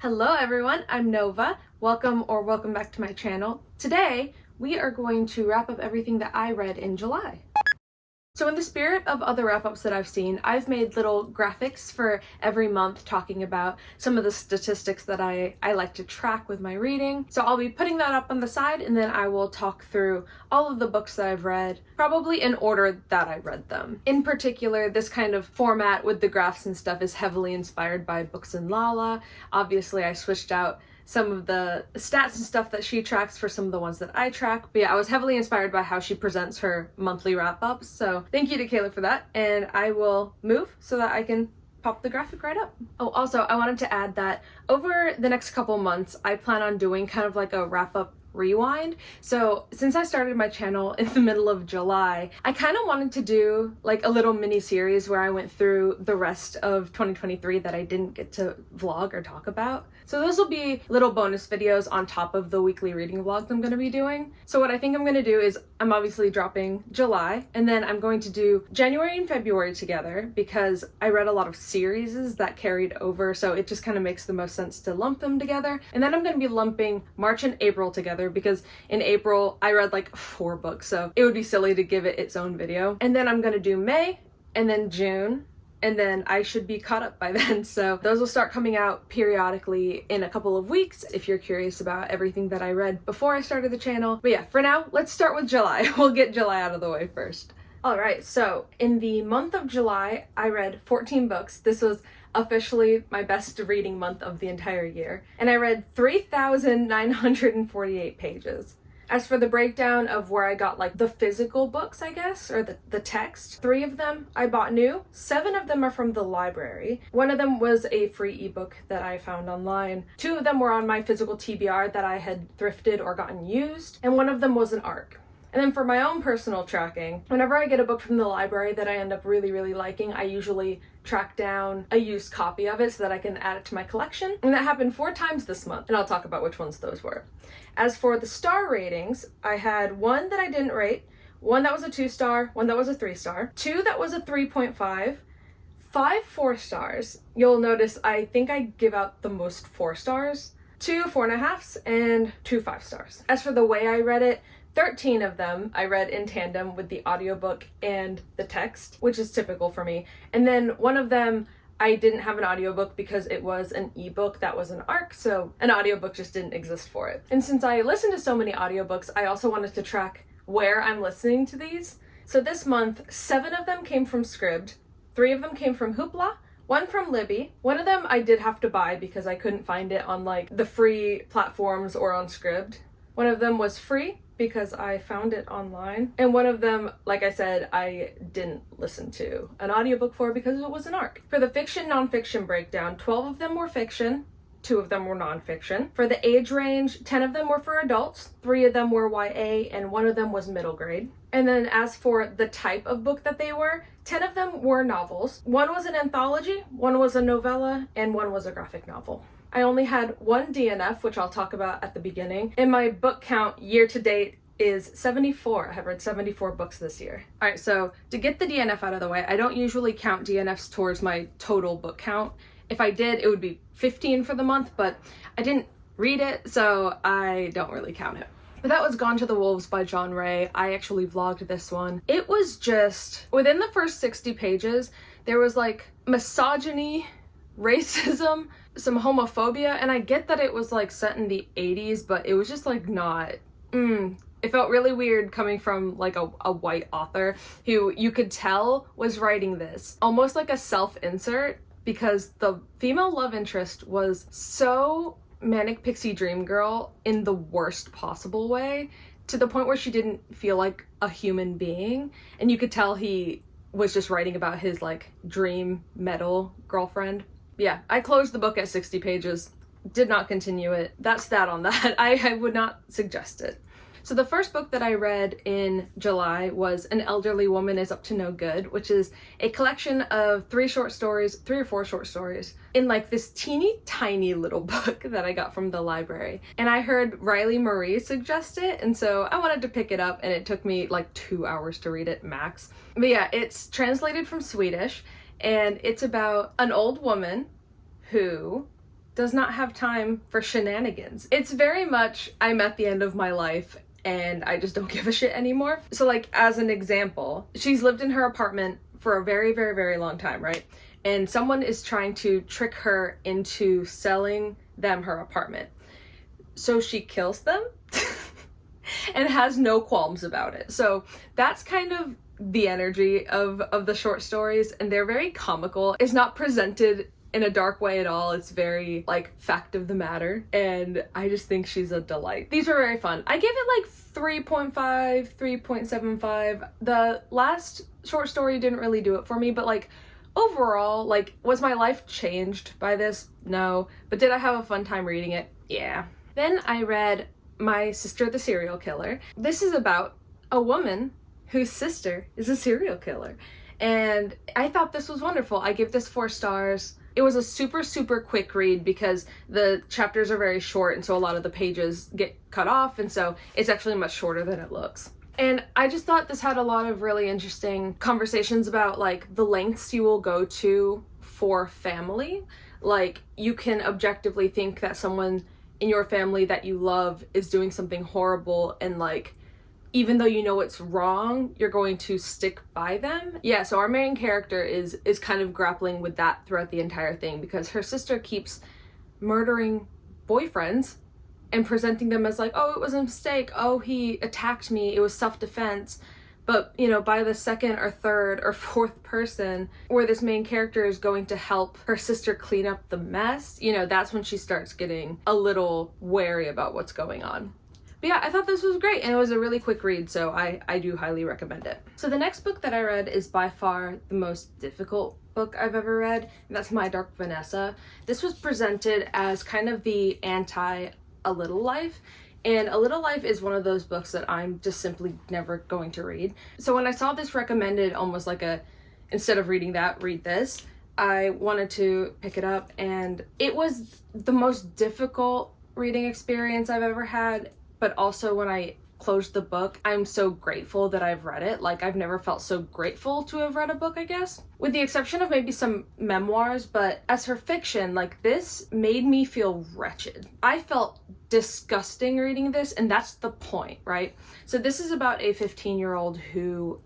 Hello everyone, I'm Nova. Welcome back to my channel. Today, we are going to wrap up everything that I read in July. So in the spirit of other wrap-ups that I've seen, I've made little graphics for every month talking about some of the statistics that I like to track with my reading. So I'll be putting that up on the side, and then I will talk through all of the books that I've read, probably in order that I read them. In particular, this kind of format with the graphs and stuff is heavily inspired by Books and Lala. Obviously, I switched out some of the stats and stuff that she tracks for some of the ones that I track. But yeah, I was heavily inspired by how she presents her monthly wrap-ups. So thank you to Kayla for that. And I will move so that I can pop the graphic right up. Oh, also, I wanted to add that over the next couple months, I plan on doing kind of like a wrap-up rewind. So since I started my channel in the middle of July, I kind of wanted to do like a little mini series where I went through the rest of 2023 that I didn't get to vlog or talk about. So those will be little bonus videos on top of the weekly reading vlogs I'm going to be doing. So what I think I'm going to do is I'm obviously dropping July, and then I'm going to do January and February together because I read a lot of series that carried over, so it just kind of makes the most sense to lump them together. And then I'm going to be lumping March and April together because in April I read like 4 books, so it would be silly to give it its own video. And then I'm going to do May and then June, and then I should be caught up by then. So those will start coming out periodically in a couple of weeks if you're curious about everything that I read before I started the channel. But yeah, for now, let's start with July. We'll get July out of the way first. Alright, so in the month of July, I read 14 books. This was officially my best reading month of the entire year. And I read 3,948 pages. As for the breakdown of where I got like the physical books, I guess, or the text, 3 of them I bought new, 7 of them are from the library. 1 of them was a free ebook that I found online. 2 of them were on my physical TBR that I had thrifted or gotten used, and 1 of them was an ARC. And then for my own personal tracking, whenever I get a book from the library that I end up really liking, I usually track down a used copy of it so that I can add it to my collection. And that happened 4 times this month, and I'll talk about which ones those were. As for the star ratings, I had 1 that I didn't rate, 1 that was a 2-star, 1 that was a 3-star, 2 that was a 3.5, 5 4-stars. You'll notice I think I give out the most 4 stars, 2 4.5s, and 2 5-stars. As for the way I read it, 13 of them I read in tandem with the audiobook and the text, which is typical for me. And then 1 of them I didn't have an audiobook because it was an ebook that was an ARC, so an audiobook just didn't exist for it. And since I listen to so many audiobooks, I also wanted to track where I'm listening to these. So this month, 7 of them came from Scribd, 3 of them came from Hoopla, 1 from Libby. 1 of them I did have to buy because I couldn't find it on like the free platforms or on Scribd. 1 of them was free because I found it online. And 1 of them, like I said, I didn't listen to an audiobook for because it was an ARC. For the fiction-nonfiction breakdown, 12 of them were fiction, 2 of them were nonfiction. For the age range, 10 of them were for adults, 3 of them were YA, and 1 of them was middle grade. And then as for the type of book that they were, 10 of them were novels. 1 was an anthology, 1 was a novella, and 1 was a graphic novel. I only had 1 DNF, which I'll talk about at the beginning, and my book count year to date is 74. I have read 74 books this year. Alright, so to get the DNF out of the way, I don't usually count DNFs towards my total book count. If I did, it would be 15 for the month, but I didn't read it, so I don't really count it. But that was Gone to the Wolves by Wray. I actually vlogged this one. It was just, within the first 60 pages, there was like misogyny, racism, some homophobia, and I get that it was like set in the 80s, but it was just like not, it felt really weird coming from like a white author who you could tell was writing this almost like a self-insert because the female love interest was so manic pixie dream girl in the worst possible way, to the point where she didn't feel like a human being, and you could tell he was just writing about his like dream metal girlfriend. Yeah, I closed the book at 60 pages, did not continue it. That's that on that. I would not suggest it. So the first book that I read in July was An Elderly Woman is Up to No Good, which is a collection of 3 or 4 short stories in like this teeny tiny little book that I got from the library. And I heard Riley Marie suggest it, and so I wanted to pick it up, and it took me like 2 hours to read it max. But yeah, it's translated from Swedish, and it's about an old woman who does not have time for shenanigans. It's very much, I'm at the end of my life and I just don't give a shit anymore. So like, as an example, she's lived in her apartment for a very, very, very long time, right? And someone is trying to trick her into selling them her apartment. So she kills them and has no qualms about it. So that's kind of the energy of the short stories, and they're very comical. It's not presented in a dark way at all. It's very like fact of the matter, and I just think she's a delight. These were very fun. I gave it like 3.5, 3.75. The last short story didn't really do it for me, but like overall, like, was my life changed by this? No. But did I have a fun time reading it? Yeah. Then I read My Sister the Serial Killer. This is about a woman whose sister is a serial killer, and I thought this was wonderful. I give this 4 stars. It was a super, super quick read because the chapters are very short, and so a lot of the pages get cut off, and so it's actually much shorter than it looks. And I just thought this had a lot of really interesting conversations about like the lengths you will go to for family. Like, you can objectively think that someone in your family that you love is doing something horrible, and like, even though you know it's wrong, you're going to stick by them. Yeah, so our main character is kind of grappling with that throughout the entire thing, because her sister keeps murdering boyfriends and presenting them as like, oh, it was a mistake, oh, he attacked me, it was self-defense. But, you know, by the second or third or fourth person where this main character is going to help her sister clean up the mess, you know, that's when she starts getting a little wary about what's going on. But yeah, I thought this was great, and it was a really quick read, so I do highly recommend it. So the next book that I read is by far the most difficult book I've ever read, and that's My Dark Vanessa. This was presented as kind of the anti A Little Life, and A Little Life is one of those books that I'm just simply never going to read. So when I saw this recommended, almost like a, instead of reading that, read this, I wanted to pick it up, and it was the most difficult reading experience I've ever had. But also when I closed the book, I'm so grateful that I've read it. Like, I've never felt so grateful to have read a book, I guess. With the exception of maybe some memoirs, but as for fiction, like, this made me feel wretched. I felt disgusting reading this, and that's the point, right? So this is about a 15-year-old who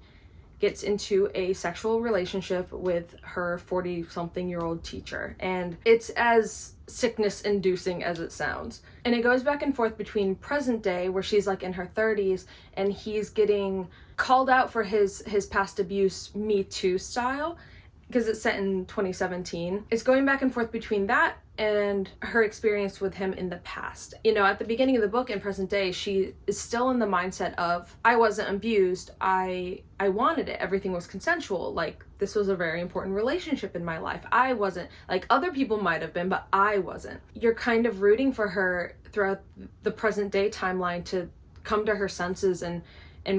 gets into a sexual relationship with her 40-something-year-old teacher, and it's as sickness-inducing as it sounds. And it goes back and forth between present day, where she's like in her 30s, and he's getting called out for his past abuse, Me Too style, because it's set in 2017. It's going back and forth between that and her experience with him in the past. You know, at the beginning of the book in present day, she is still in the mindset of, I wasn't abused, I wanted it, everything was consensual, like, this was a very important relationship in my life. I wasn't, like, other people might have been, but I wasn't. You're kind of rooting for her throughout the present day timeline to come to her senses and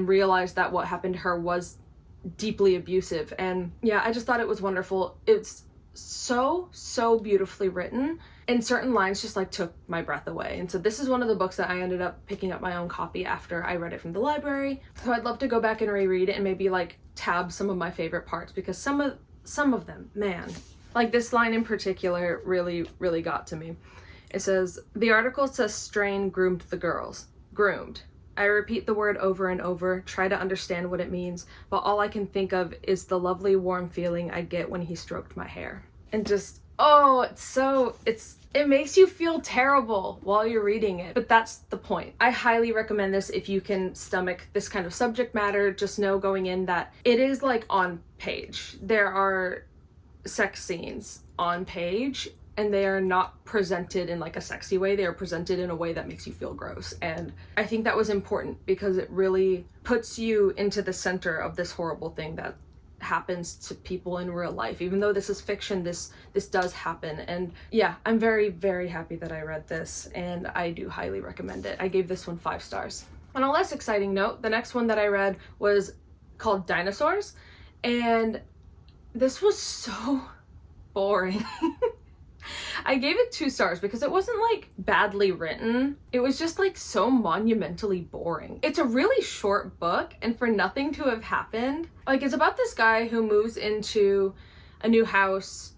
realize that what happened to her was deeply abusive. And yeah, I just thought it was wonderful. It's so beautifully written, and certain lines just like took my breath away. And so this is one of the books that I ended up picking up my own copy after I read it from the library. So I'd love to go back and reread it and maybe like tab some of my favorite parts, because some of them, man, like this line in particular really got to me. It says, the article says Strain groomed the girls. Groomed. I repeat the word over and over, try to understand what it means, but all I can think of is the lovely warm feeling I get when he stroked my hair. And just, oh, it makes you feel terrible while you're reading it, but that's the point. I highly recommend this if you can stomach this kind of subject matter. Just know going in that it is like on page. There are sex scenes on page, and they are not presented in like a sexy way. They are presented in a way that makes you feel gross. And I think that was important because it really puts you into the center of this horrible thing that happens to people in real life. Even though this is fiction, this does happen. And yeah, I'm very happy that I read this, and I do highly recommend it. I gave this one 5 stars. On a less exciting note, the next one that I read was called Dinosaurs, and this was so boring. I gave it 2 stars because it wasn't like badly written. It was just like so monumentally boring. It's a really short book, and for nothing to have happened, like, it's about this guy who moves into a new house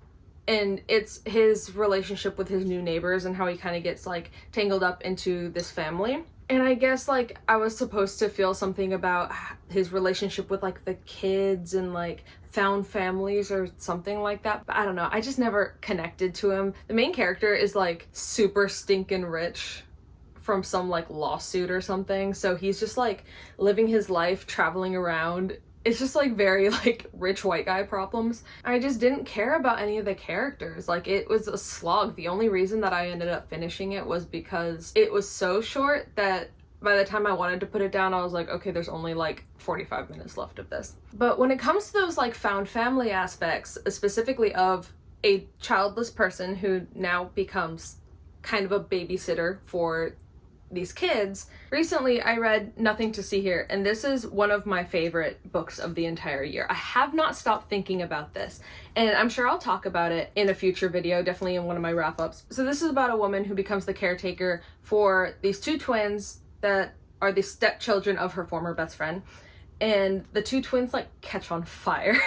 And it's his relationship with his new neighbors and how he kind of gets like tangled up into this family. And I guess like I was supposed to feel something about his relationship with like the kids and like found families or something like that. But I don't know. I just never connected to him. The main character is like super stinking rich from some like lawsuit or something. So he's just like living his life, traveling around. It's just like very like rich white guy problems. I just didn't care about any of the characters. Like it was a slog. The only reason that I ended up finishing it was because it was so short that by the time I wanted to put it down, I was like, okay, there's only like 45 minutes left of this. But when it comes to those like found family aspects, specifically of a childless person who now becomes kind of a babysitter for these kids, recently I read Nothing to See Here, and this is one of my favorite books of the entire year. I have not stopped thinking about this, and I'm sure I'll talk about it in a future video, definitely in one of my wrap-ups. So this is about a woman who becomes the caretaker for these two twins that are the stepchildren of her former best friend. And the two twins like catch on fire.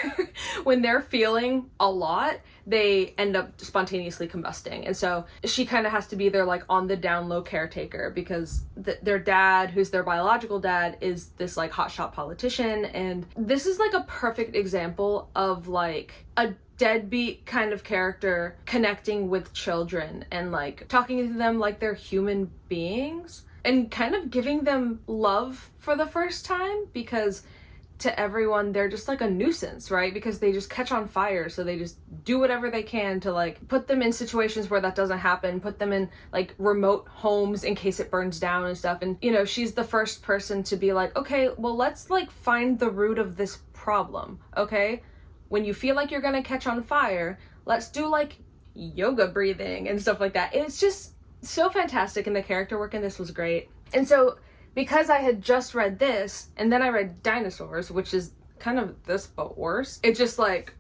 When they're feeling a lot, they end up spontaneously combusting. And so she kind of has to be their like on the down low caretaker because their dad, who's their biological dad, is this like hotshot politician. And this is like a perfect example of like a deadbeat kind of character connecting with children and like talking to them like they're human beings. And kind of giving them love for the first time, because to everyone they're just like a nuisance, right? Because they just catch on fire, so they just do whatever they can to like put them in situations where that doesn't happen, put them in like remote homes in case it burns down and stuff. And you know, she's the first person to be like, okay, well, let's like find the root of this problem, okay? When you feel like you're gonna catch on fire, let's do like yoga breathing and stuff like that. It's just so fantastic, and the character work in this was great. And so because I had just read this and then I read Dinosaurs, which is kind of this but worse, it just like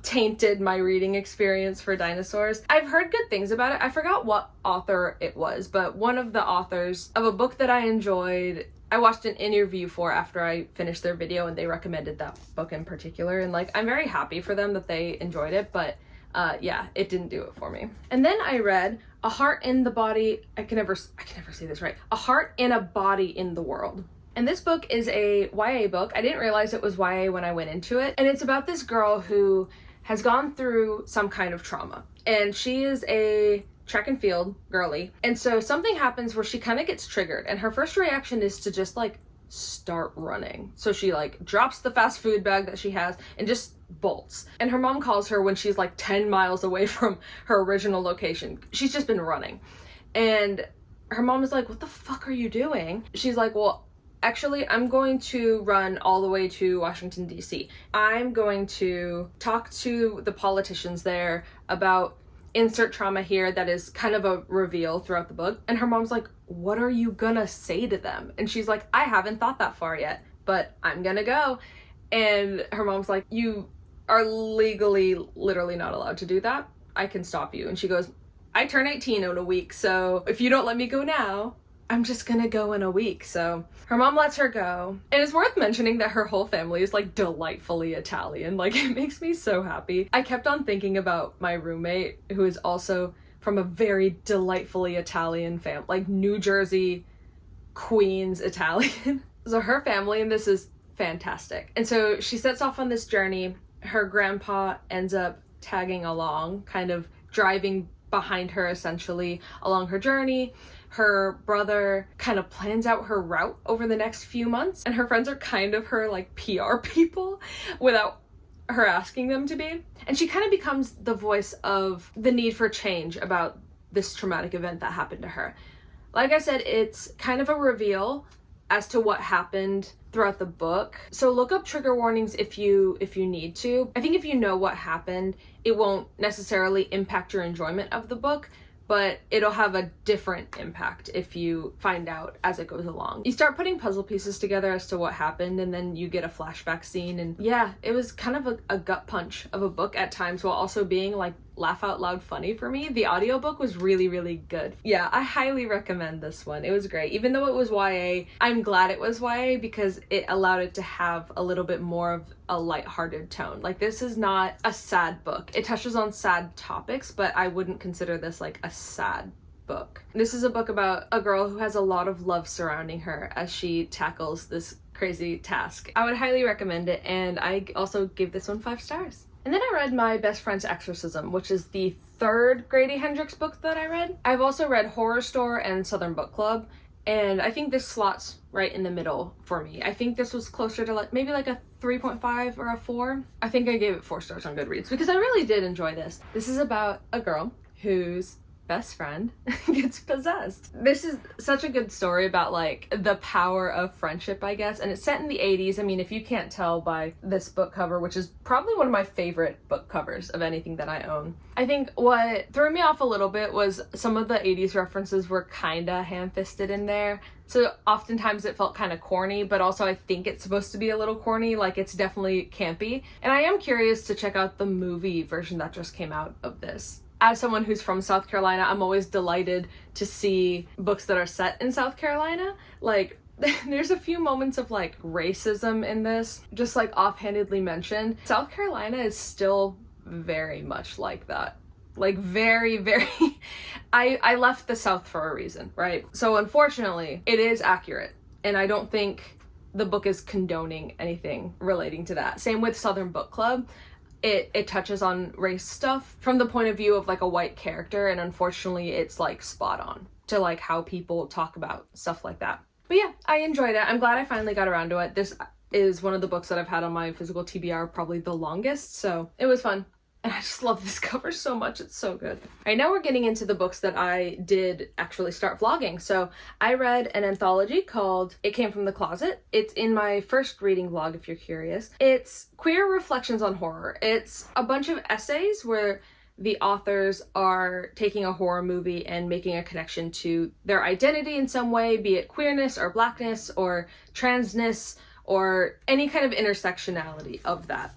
tainted my reading experience for Dinosaurs. I've heard good things about it. I forgot what author it was, but one of the authors of a book that I enjoyed, I watched an interview for after I finished their video, and they recommended that book in particular, and like I'm very happy for them that they enjoyed it, but yeah, it didn't do it for me. And then I read A Heart in the Body, I can never say this right, A Heart in a Body in the World. And this book is a YA book. I didn't realize it was YA when I went into it. And it's about this girl who has gone through some kind of trauma. And she is a track and field girly. And so something happens where she kind of gets triggered. And her first reaction is to just like start running. So she like drops the fast food bag that she has and just bolts. And her mom calls her when she's like 10 miles away from her original location. She's just been running. And her mom is like, what the fuck are you doing? She's like, well, actually, I'm going to run all the way to Washington, D.C. I'm going to talk to the politicians there about insert trauma here that is kind of a reveal throughout the book. And her mom's like, what are you gonna say to them? And she's like, I haven't thought that far yet, but I'm gonna go. And her mom's like, you are legally literally not allowed to do that. I can stop you. And she goes, I turn 18 in a week, so if you don't let me go now, I'm just gonna go in a week. So her mom lets her go. And it's worth mentioning that her whole family is like delightfully Italian. Like, it makes me so happy. I kept on thinking about my roommate, who is also from a very delightfully Italian family, like New Jersey, Queens Italian. So her family, and this is fantastic. And so she sets off on this journey. Her grandpa ends up tagging along, kind of driving behind her essentially along her journey. Her brother kind of plans out her route over the next few months, and her friends are kind of her like PR people without her asking them to be. And she kind of becomes the voice of the need for change about this traumatic event that happened to her. Like I said, it's kind of a reveal as to what happened throughout the book. So look up trigger warnings if you need to. I think if you know what happened, it won't necessarily impact your enjoyment of the book, but it'll have a different impact if you find out as it goes along. You start putting puzzle pieces together as to what happened, and then you get a flashback scene. And yeah, it was kind of a gut punch of a book at times, while also being like laugh out loud funny for me. The audiobook was really, really good. Yeah, I highly recommend this one. It was great. Even though it was YA, I'm glad it was YA because it allowed it to have a little bit more of a lighthearted tone. Like, this is not a sad book. It touches on sad topics, but I wouldn't consider this like a sad book. This is a book about a girl who has a lot of love surrounding her as she tackles this crazy task. I would highly recommend it, and I also give this one 5 stars. And then I read My Best Friend's Exorcism, which is the 3rd Grady Hendrix book that I read. I've also read Horror Store and Southern Book Club, and I think this slots right in the middle for me. I think this was closer to like maybe like a 3.5 or a 4. I think I gave it 4 stars on Goodreads because I really did enjoy this. This is about a girl whose best friend gets possessed. This is such a good story about like the power of friendship, I guess, and it's set in the 80s. I mean, if you can't tell by this book cover, which is probably one of my favorite book covers of anything that I own. I think what threw me off a little bit was some of the 80s references were kinda ham-fisted in there. So oftentimes it felt kind of corny, but also I think it's supposed to be a little corny, like it's definitely campy. And I am curious to check out the movie version that just came out of this. As someone who's from South Carolina, I'm always delighted to see books that are set in South Carolina. Like, there's a few moments of like racism in this, just like offhandedly mentioned. South Carolina is still very much like that. Like very, very, I left the South for a reason, right? So unfortunately, it is accurate. And I don't think the book is condoning anything relating to that. Same with Southern Book Club. It touches on race stuff from the point of view of like a white character, and unfortunately it's like spot on to like how people talk about stuff like that. But yeah, I enjoyed it. I'm glad I finally got around to it. This is one of the books that I've had on my physical TBR probably the longest, so it was fun. And I just love this cover so much. It's so good. All right, now we're getting into the books that I did actually start vlogging. So I read an anthology called It Came From the Closet. It's in my first reading vlog, if you're curious. It's queer reflections on horror. It's a bunch of essays where the authors are taking a horror movie and making a connection to their identity in some way, be it queerness or blackness or transness or any kind of intersectionality of that.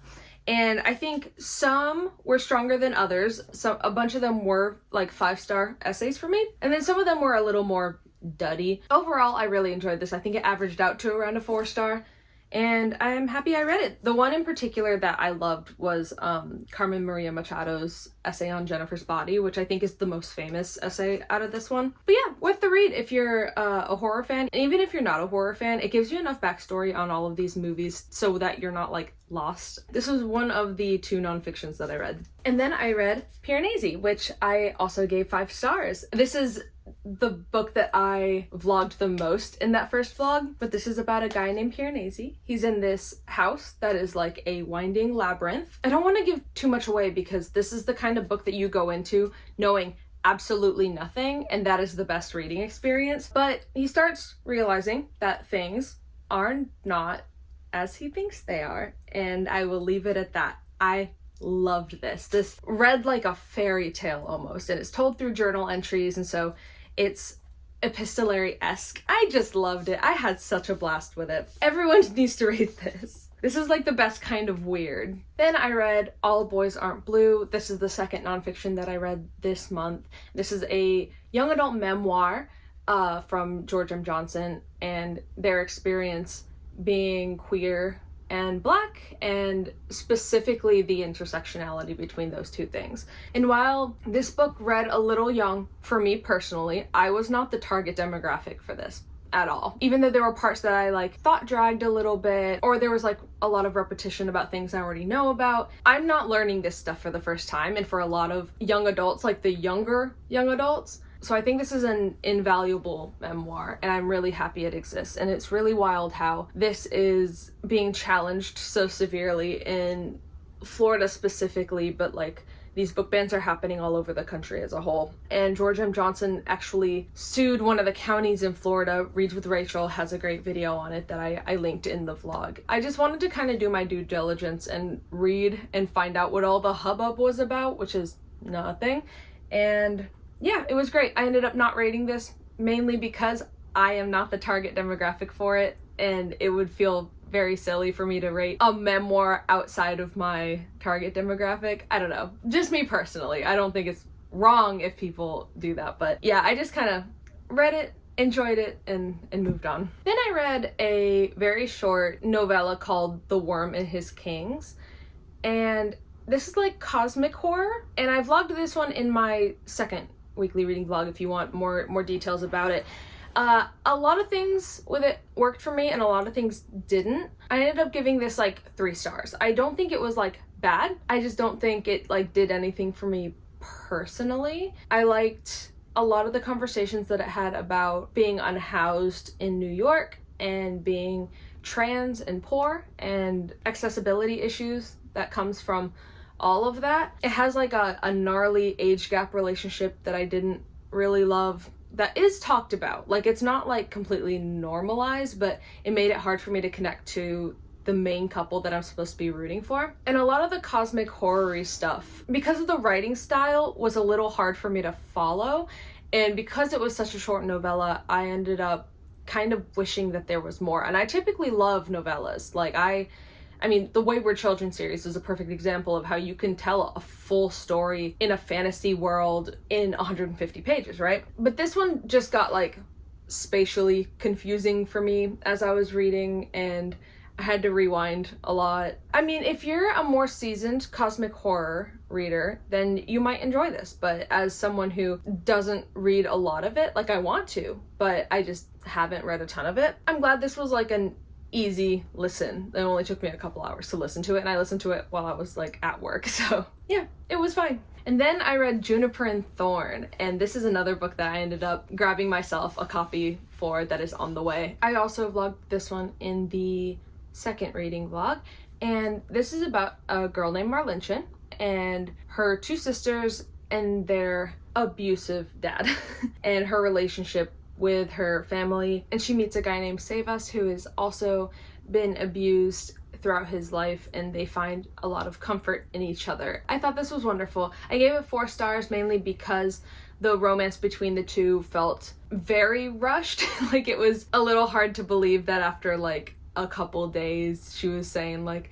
And I think some were stronger than others. So a bunch of them were like 5-star essays for me. And then some of them were a little more duddy. Overall, I really enjoyed this. I think it averaged out to around a 4-star. And I'm happy I read it. The one in particular that I loved was Carmen Maria Machado's essay on Jennifer's body, which I think is the most famous essay out of this one. But yeah, worth the read if you're a horror fan. And even if you're not a horror fan, it gives you enough backstory on all of these movies so that you're not like lost. This was one of the 2 nonfictions that I read. And then I read Piranesi, which I also gave 5 stars. This is the book that I vlogged the most in that first vlog, but this is about a guy named Piranesi. He's in this house that is like a winding labyrinth. I don't want to give too much away because this is the kind of book that you go into knowing absolutely nothing, and that is the best reading experience. But he starts realizing that things are not as he thinks they are, and I will leave it at that. I loved this. This read like a fairy tale almost, and it's told through journal entries, and so it's epistolary-esque. I just loved it. I had such a blast with it. Everyone needs to read this. This is like the best kind of weird. Then I read All Boys Aren't Blue. This is the second nonfiction that I read this month. This is a young adult memoir from George M. Johnson and their experience being queer and black, and specifically the intersectionality between those two things. And while this book read a little young for me personally, I was not the target demographic for this at all. Even though there were parts that I like thought dragged a little bit, or there was like a lot of repetition about things I already know about. I'm not learning this stuff for the first time, and for a lot of young adults, like the younger young adults. So I think this is an invaluable memoir, and I'm really happy it exists. And it's really wild how this is being challenged so severely in Florida specifically, but like these book bans are happening all over the country as a whole. And George M. Johnson actually sued one of the counties in Florida. Reads with Rachel has a great video on it that I linked in the vlog. I just wanted to kind of do my due diligence and read and find out what all the hubbub was about, which is nothing. And yeah, it was great. I ended up not rating this mainly because I am not the target demographic for it, and it would feel very silly for me to rate a memoir outside of my target demographic. I don't know. Just me personally. I don't think it's wrong if people do that. But yeah, I just kind of read it, enjoyed it, and moved on. Then I read a very short novella called The Worm and His Kings. And this is like cosmic horror. And I vlogged this one in my second weekly reading vlog if you want more details about it. A lot of things with it worked for me and a lot of things didn't. I ended up giving this like 3 stars. I don't think it was like bad. I just don't think it like did anything for me personally. I liked a lot of the conversations that it had about being unhoused in New York and being trans and poor and accessibility issues that comes from all of that. It has like a gnarly age gap relationship that I didn't really love that is talked about. Like, it's not like completely normalized, but it made it hard for me to connect to the main couple that I'm supposed to be rooting for. And a lot of the cosmic horror-y stuff, because of the writing style, was a little hard for me to follow. And because it was such a short novella, I ended up kind of wishing that there was more. And I typically love novellas. Like, I mean, the Wayward Children series is a perfect example of how you can tell a full story in a fantasy world in 150 pages, right? But this one just got like spatially confusing for me as I was reading, and I had to rewind a lot. I mean, if you're a more seasoned cosmic horror reader, then you might enjoy this. But as someone who doesn't read a lot of it, like I want to, but I just haven't read a ton of it, I'm glad this was like an easy listen. It only took me a couple hours to listen to it, and I listened to it while I was like at work, so yeah, it was fine. And then I read Juniper and Thorn, and this is another book that I ended up grabbing myself a copy for that is on the way. I also vlogged this one in the second reading vlog, and this is about a girl named Marlinchin and her 2 sisters and their abusive dad and her relationship with her family. And she meets a guy named Savas who has also been abused throughout his life, and they find a lot of comfort in each other. I thought this was wonderful. I gave it 4 stars mainly because the romance between the two felt very rushed. Like, it was a little hard to believe that after like a couple days she was saying like,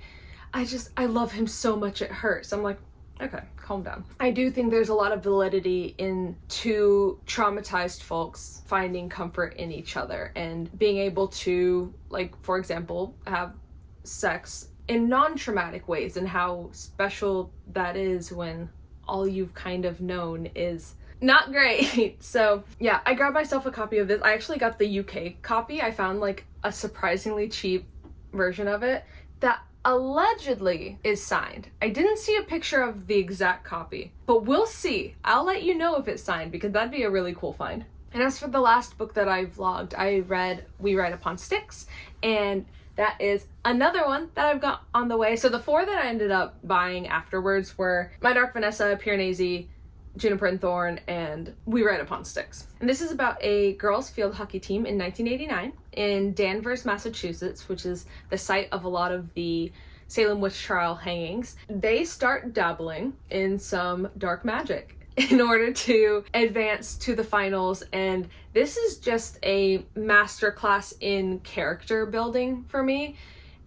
I love him so much it hurts. I'm like, okay, calm down. I do think there's a lot of validity in 2 traumatized folks finding comfort in each other and being able to, like, for example, have sex in non-traumatic ways, and how special that is when all you've kind of known is not great. So yeah, I grabbed myself a copy of this. I actually got the UK copy. I found like a surprisingly cheap version of it that allegedly is signed. I didn't see a picture of the exact copy, but we'll see. I'll let you know if it's signed, because that'd be a really cool find. And as for the last book that I vlogged, I read We Ride Upon Sticks, and that is another one that I've got on the way. So the 4 that I ended up buying afterwards were My Dark Vanessa, Piranesi, Juniper and Thorn, and We Ride Upon Sticks. And this is about a girls field hockey team in 1989 in Danvers, Massachusetts, which is the site of a lot of the Salem witch trial hangings. They start dabbling in some dark magic in order to advance to the finals, and this is just a masterclass in character building for me,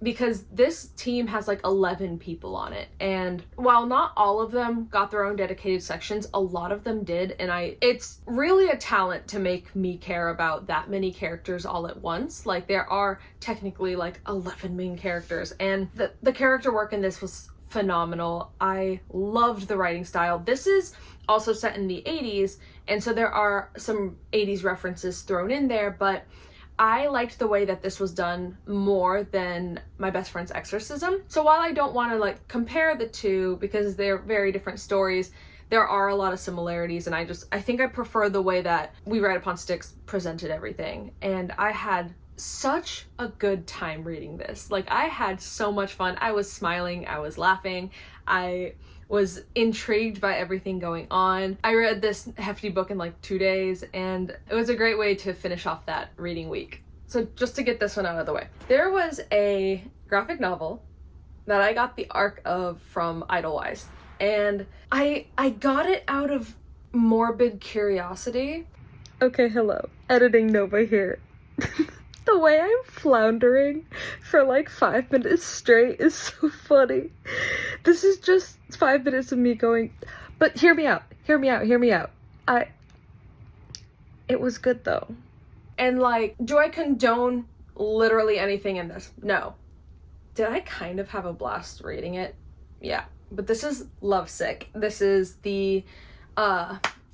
because this team has like 11 people on it, and while not all of them got their own dedicated sections, a lot of them did, and it's really a talent to make me care about that many characters all at once. Like, there are technically like 11 main characters, and the character work in this was phenomenal. I loved the writing style. This is also set in the 80s, and so there are some 80s references thrown in there, but I liked the way that this was done more than My Best Friend's Exorcism. So while I don't want to like compare the two because they're very different stories, there are a lot of similarities, and I think I prefer the way that We Ride Upon Sticks presented everything. And I had such a good time reading this. Like, I had so much fun. I was smiling, I was laughing, I was intrigued by everything going on. I read this hefty book in like 2 days, and it was a great way to finish off that reading week. So just to get this one out of the way, there was a graphic novel that I got the arc of from Idlewise, and I got it out of morbid curiosity. Okay, hello. Editing Nova here. The way I'm floundering for like 5 minutes straight is so funny. This is just 5 minutes of me going, but hear me out. It was good though. And like, do I condone literally anything in this? No. Did I kind of have a blast reading it? Yeah. But this is Lovesick. This is the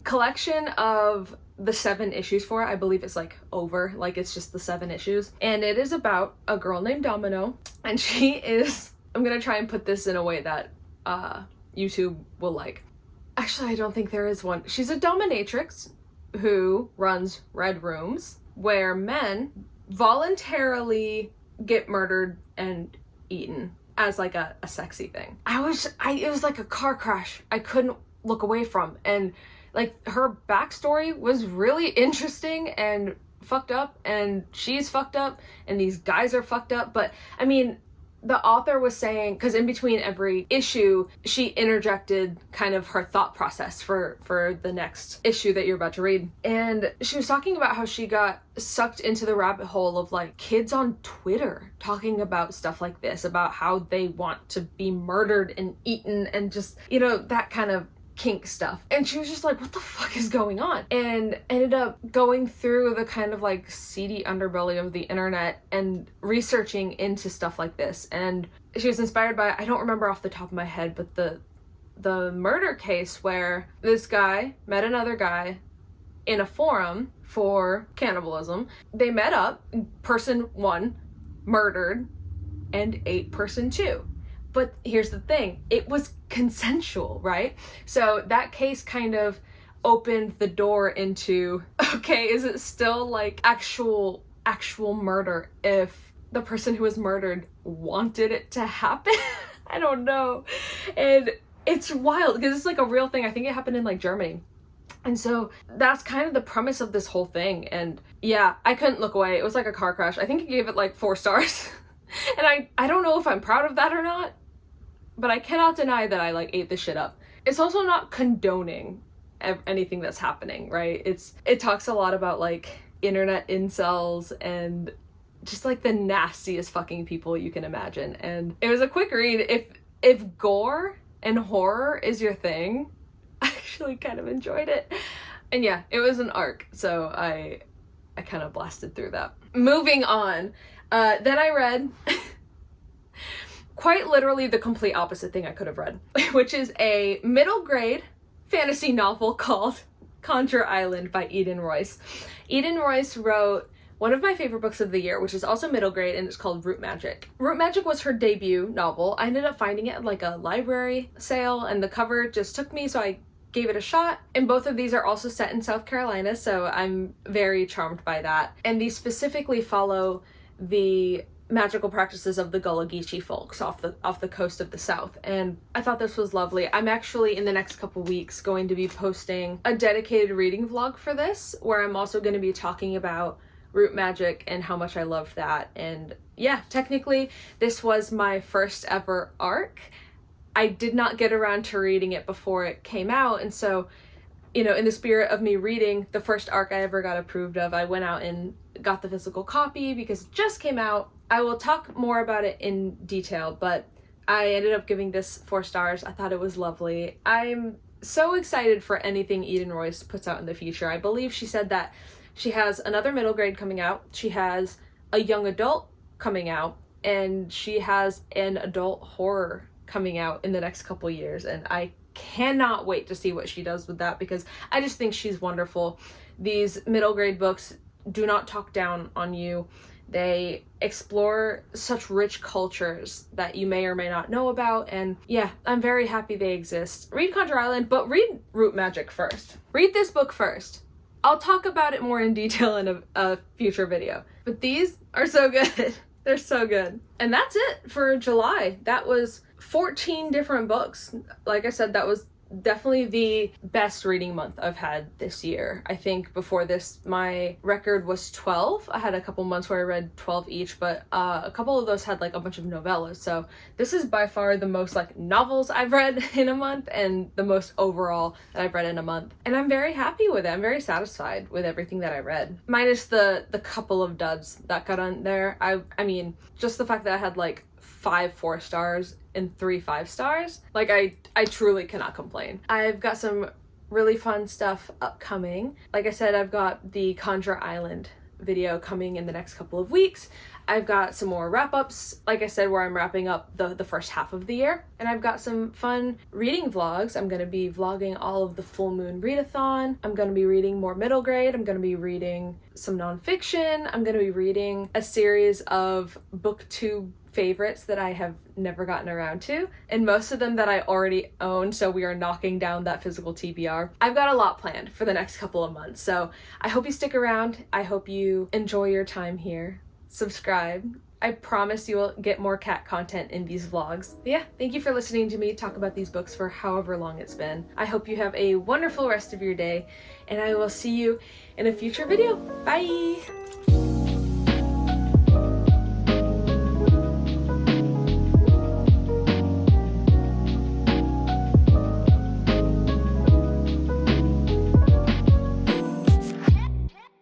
collection of the 7 issues for it. I believe it's like over, like it's just the 7 issues. And it is about a girl named Domino. And she is, I'm gonna try and put this in a way that YouTube will like. Actually, I don't think there is one. She's a dominatrix who runs red rooms where men voluntarily get murdered and eaten as like a sexy thing. It was like a car crash I couldn't look away from. And like her backstory was really interesting and fucked up, and she's fucked up, and these guys are fucked up. But I mean, the author was saying, because in between every issue, she interjected kind of her thought process for the next issue that you're about to read. And she was talking about how she got sucked into the rabbit hole of like kids on Twitter talking about stuff like this, about how they want to be murdered and eaten and just, you know, that kind of kink stuff. And she was just like, what the fuck is going on? And ended up going through the kind of like seedy underbelly of the internet and researching into stuff like this. And she was inspired by, I don't remember off the top of my head, but the murder case where this guy met another guy in a forum for cannibalism. They met up, person 1 murdered and ate person 2. But here's the thing, it was consensual, right? So that case kind of opened the door into, okay, is it still like actual murder if the person who was murdered wanted it to happen? I don't know. And it's wild because it's like a real thing. I think it happened in like Germany. And so that's kind of the premise of this whole thing. And yeah, I couldn't look away. It was like a car crash. I think I gave it like 4 stars. And I don't know if I'm proud of that or not, but I cannot deny that I like ate this shit up. It's also not condoning anything that's happening, right? It talks a lot about like internet incels and just like the nastiest fucking people you can imagine. And it was a quick read. If gore and horror is your thing, I actually kind of enjoyed it. And yeah, it was an arc, so I kind of blasted through that. Moving on, then I read quite literally the complete opposite thing I could have read, which is a middle grade fantasy novel called Conjure Island by Eden Royce. Eden Royce wrote one of my favorite books of the year, which is also middle grade, and it's called Root Magic. Root Magic was her debut novel. I ended up finding it at like a library sale, and the cover just took me, so I gave it a shot. And both of these are also set in South Carolina, so I'm very charmed by that. And these specifically follow the magical practices of the Gullah Geechee folks off the coast of the South. And I thought this was lovely. I'm actually in the next couple weeks going to be posting a dedicated reading vlog for this, where I'm also going to be talking about Root Magic and how much I loved that. And yeah, technically this was my first ever arc. I did not get around to reading it before it came out, and so, you know, in the spirit of me reading the first arc I ever got approved of, I went out and got the physical copy because it just came out. I will talk more about it in detail, but I ended up giving this 4 stars. I thought it was lovely. I'm so excited for anything Eden Royce puts out in the future. I believe she said that she has another middle grade coming out, she has a young adult coming out, and she has an adult horror coming out in the next couple years, and I cannot wait to see what she does with that because I just think she's wonderful. These middle grade books do not talk down on you. They explore such rich cultures that you may or may not know about, and yeah, I'm very happy they exist. Read Conjure Island, but read Root Magic first. Read this book first. I'll talk about it more in detail in a future video, but these are so good. They're so good. And that's it for July. That was 14 different books. Like I said, that was definitely the best reading month I've had this year. I think before this, my record was 12. I had a couple months where I read 12 each, but a couple of those had like a bunch of novellas. So this is by far the most like novels I've read in a month and the most overall that I've read in a month. And I'm very happy with it. I'm very satisfied with everything that I read. Minus the couple of duds that got on there. I mean, just the fact that I had like 5 4-stars and 3 5-stars. Like I truly cannot complain. I've got some really fun stuff upcoming. Like I said, I've got the Conjure Island video coming in the next couple of weeks. I've got some more wrap-ups, like I said, where I'm wrapping up the first half of the year. And I've got some fun reading vlogs. I'm going to be vlogging all of the full moon readathon. I'm going to be reading more middle grade. I'm going to be reading some nonfiction. I'm going to be reading a series of booktube favorites that I have never gotten around to, and most of them that I already own, so we are knocking down that physical TBR. I've got a lot planned for the next couple of months, so I hope you stick around. I hope you enjoy your time here. Subscribe. I promise you will get more cat content in these vlogs. But yeah, thank you for listening to me talk about these books for however long it's been. I hope you have a wonderful rest of your day, and I will see you in a future video. Bye!